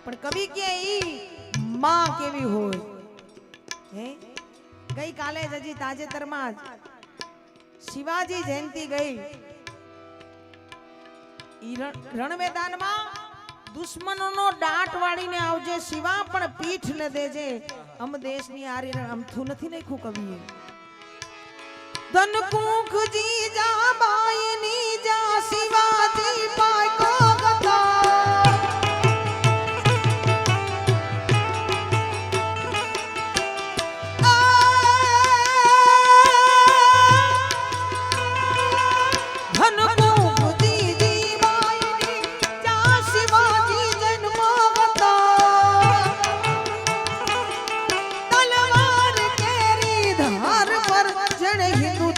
પણ કવિ કે ઈ માં કેવી હોય હે ગઈ કાલે જ હજી તાજેતરમાં જ શિવાજી જયંતિ ગઈ ઈ રણ મેદાનમાં દુશ્મનોનો દાટ વાળીને આવજે શિવા પણ પીઠ ન દેજે અમ દેશની આરી અમથું નથી નાખ્યું કવિએ ધન કુખ જી જા બાયની જા શિવાજી પાય કો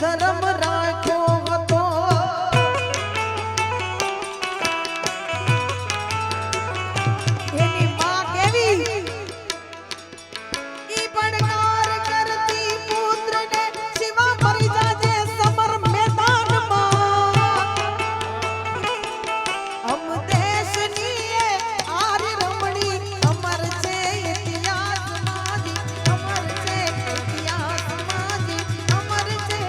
ધર્મ રાખ્યો હતો એની માં કેવી ઈ પડકાર કરતી પુત્રને શિવા મરી જાજે સમર મેદાનમાં અમ દેશની આરી રમણી અમર છે ઇતિહાસમાં અમર છે ઇતિહાસમાં અમર છે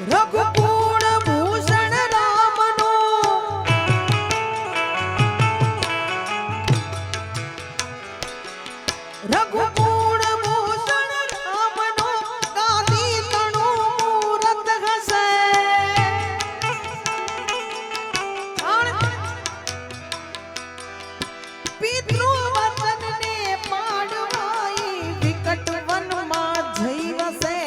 રઘુકુળ ભૂષણ રામનો રઘુકુળ ભૂષણ રામનો ગાદી તણું મૂરત હસે પિતૃ વતનને પાડવાઈ વિકટ વનમાં જઈ વસે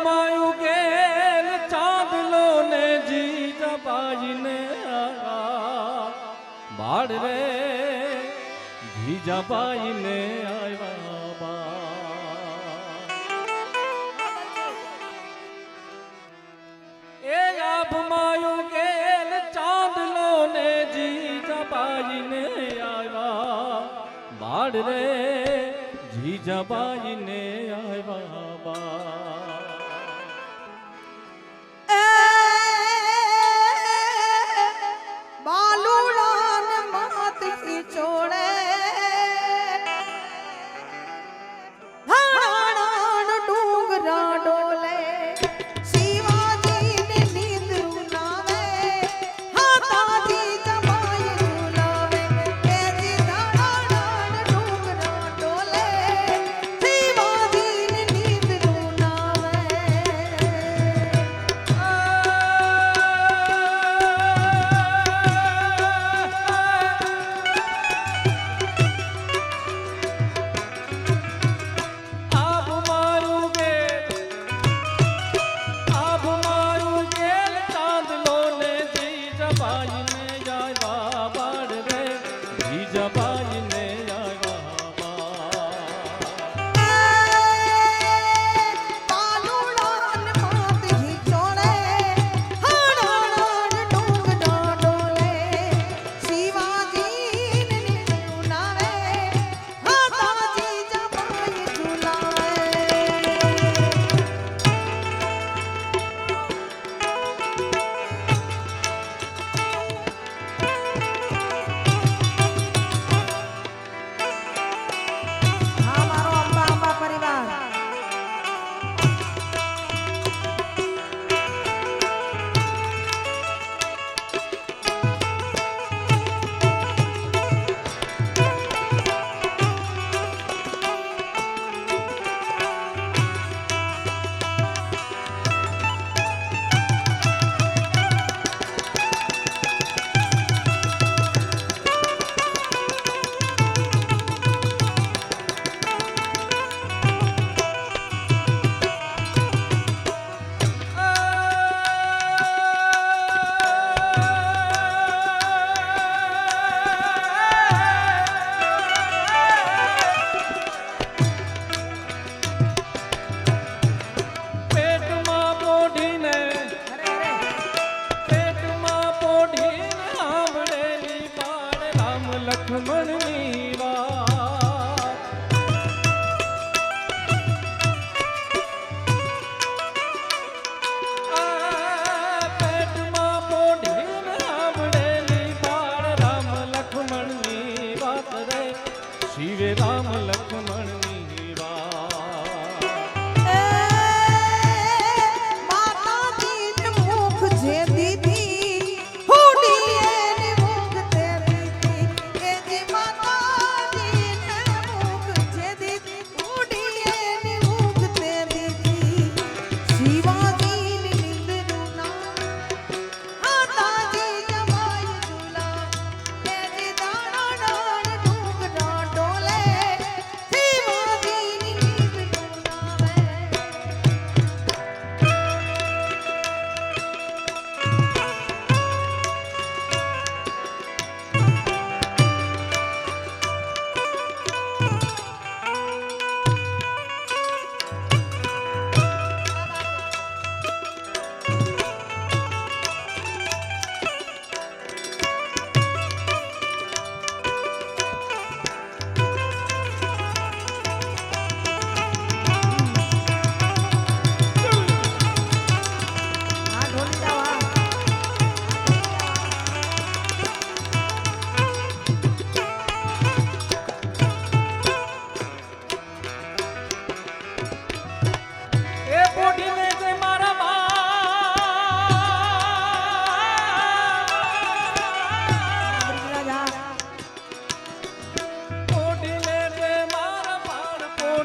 માયું ગેલ ચાંદલો ને જીજાબાઈને બાળ રે જીજાબાઈને આવ્યા એ આપ માયું ગેલ ચાંદલો ને જીજાબાઈને આવ્યા બાળ રે જીજાબાઈને આવ્યા શિવાજી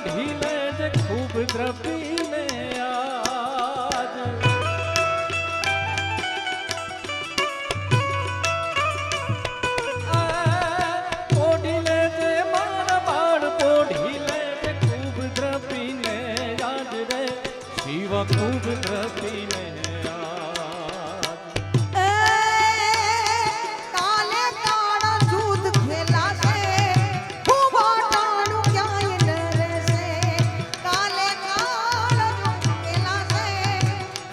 પોઢી લેજે ખૂબ દ્રપીને આજ પોઢી લેજે મારા બાળ પોઢી લેજે ખૂબ દ્રપીને આજ રે શિવ ખૂબ દ્રપીને કાલે કાળા જૂથ ખેલાશે ખૂબ આટાણું ક્યાંય ન રહેશે કાલે કાળા જૂથ ખેલાશે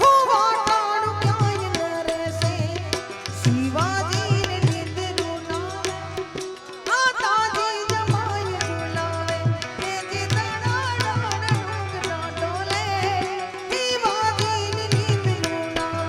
ખૂબ આટાણું ક્યાંય ન રહેશે શિવાજીને નિંદનું નામે માતાજી જમાય ઝુલાવે તે જે દડાડાડ ડુંગરા ડોલે શિવાજીને નિંદનું નામે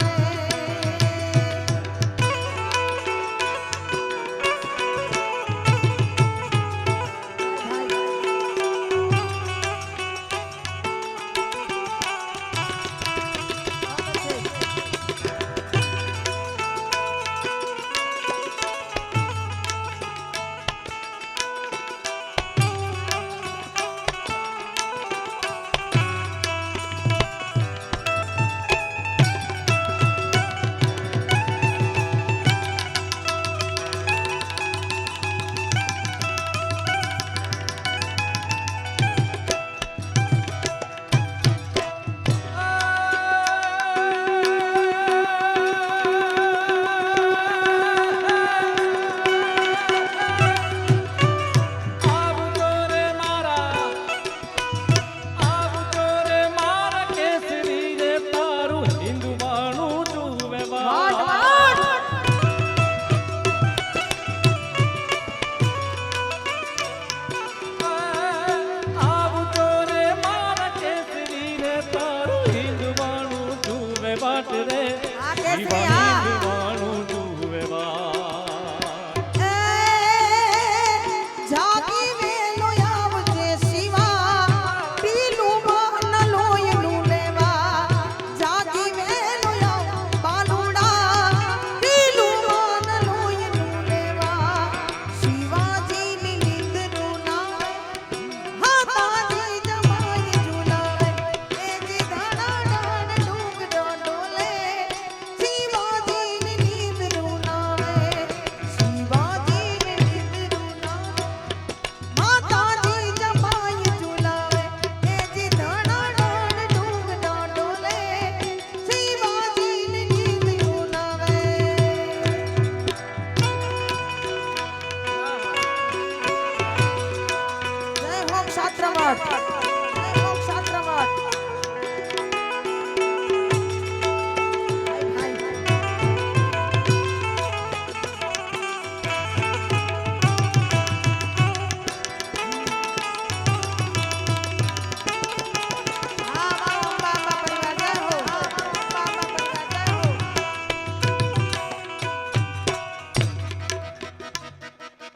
શાસ્ત્રમાં